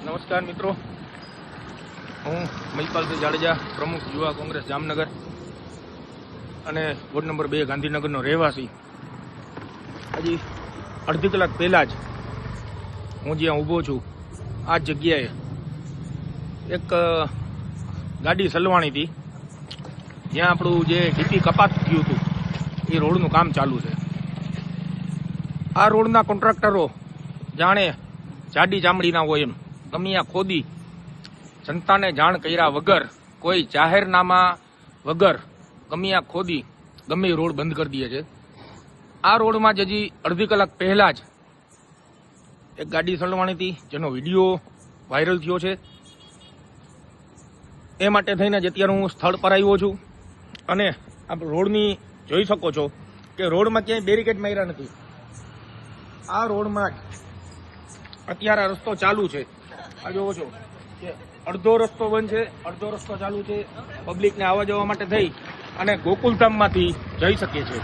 નમસ્કાર મિત્રો, હું મહિપાલસિંહ જાડેજા, પ્રમુખ યુવા કોંગ્રેસ જામનગર અને વોર્ડ નંબર 2 ગાંધીનગરનો રહેવાસી. હજી અડધી કલાક પહેલાં જ હું જ્યાં ઊભો છું આ જગ્યાએ એક ગાડી સલવાણી હતી, જ્યાં આપણું જે ડીપી કપાત થયું હતું એ રોડનું કામ ચાલુ છે. આ રોડના કોન્ટ્રાક્ટરો જાણે જાડી ચામડીના હોય એમ ગમિયા ખોદી જનતાને જાણ કર્યા વગર, કોઈ જાહેરનામા વગર ગમિયા ખોદી ગમે રોડ બંધ કરી દે છે. આ રોડમાં જ હજી અડધી કલાક પહેલા જ એક ગાડી સલવાણી હતી, જેનો વિડીયો વાયરલ થયો છે. એ માટે થઈને જ અત્યારે હું સ્થળ પર આવ્યો છું અને આ રોડની જોઈ શકો છો કે રોડમાં ક્યાંય બેરિકેડ માર્યા નથી. આ રોડમાં જ અત્યારે રસ્તો ચાલુ છે. આ જોવો છો કે અડધો રસ્તો બંધ છે, અડધો રસ્તો ચાલુ છે. પબ્લિકને આવવા જવા માટે થઈ અને ગોકુલધામમાંથી જઈ શકે છે.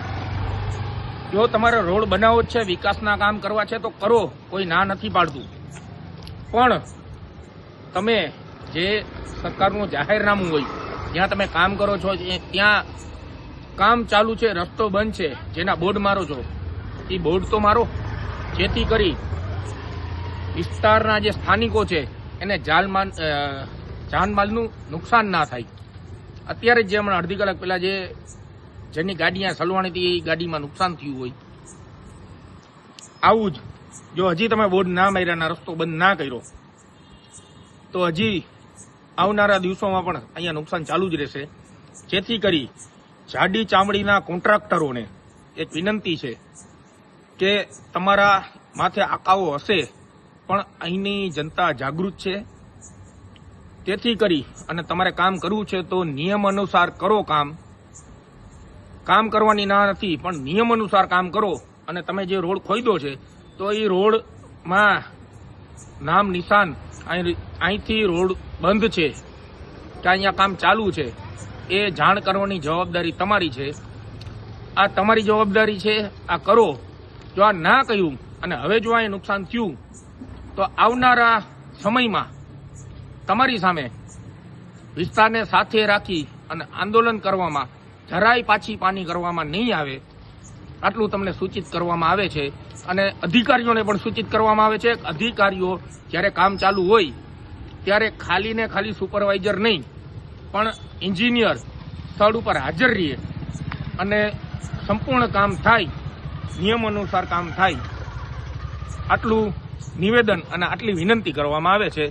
જો તમારે રોડ બનાવવો જ છે, વિકાસના કામ કરવા છે તો કરો, કોઈ ના નથી પાડતું. પણ તમે જે સરકારનું જાહેરનામું હોય, જ્યાં તમે કામ કરો છો ત્યાં કામ ચાલુ છે, રસ્તો બંધ છે, જેના બોર્ડ મારો છો એ બોર્ડ તો મારો, જેથી કરી વિસ્તારના જે સ્થાનિકો છે એને જાનમાલનું નુકસાન ના થાય. અત્યારે જ જે હમણાં અડધી કલાક પહેલા જેની ગાડી અહીંયા સલવાણી હતી એ ગાડીમાં નુકસાન થયું હોય. આવું જ જો હજી તમે બોર્ડ ના માર્યાના રસ્તો બંધ ના કર્યો તો હજી આવનારા દિવસોમાં પણ અહીંયા નુકસાન ચાલુ જ રહેશે. જેથી કરી જાડી ચામડીના કોન્ટ્રાક્ટરોને એક વિનંતી છે કે તમારા માથે આકાઓ હશે પણ અહીંની જનતા જાગૃત છે. તેથી કરી અને તમારે કામ કરવું છે તો નિયમ અનુસાર કરો. કામ કરવાની ના નથી, પણ નિયમ અનુસાર કામ કરો. અને તમે જે રોડ ખોદો છે તો એ રોડમાં નામ નિશાન અહીંથી રોડ બંધ છે કે અહીંયા કામ ચાલુ છે એ જાણ કરવાની જવાબદારી તમારી છે. આ તમારી જવાબદારી છે, આ કરો. જો આ ના કહ્યું અને હવે જો અહીં નુકસાન થયું તો આવનારા સમયમાં તમારી સામે વિસ્તારને સાથે રાખી અને આંદોલન કરવામાં જરાય પાછી પાની કરવામાં નહીં આવે, આટલું તમને સૂચિત કરવામાં આવે છે. અને અધિકારીઓને પણ સૂચિત કરવામાં આવે છે. અધિકારીઓ જ્યારે કામ ચાલુ હોય ત્યારે ખાલી ને ખાલી સુપરવાઇઝર નહીં પણ એન્જિનિયર સ્થળ ઉપર હાજર રહે અને સંપૂર્ણ કામ થાય, નિયમ અનુસાર કામ થાય, આટલું નિવેદન અને આટલી વિનંતી કરવામાં આવે છે.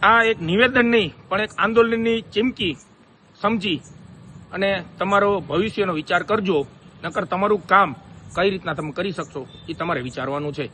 આ એક નિવેદન નહીં પણ એક આંદોલનની ચીમકી સમજી અને તમારો ભવિષ્યનો વિચાર કરજો. નકર તમારું કામ કઈ રીતના તમે કરી શકશો એ તમારે વિચારવાનું છે.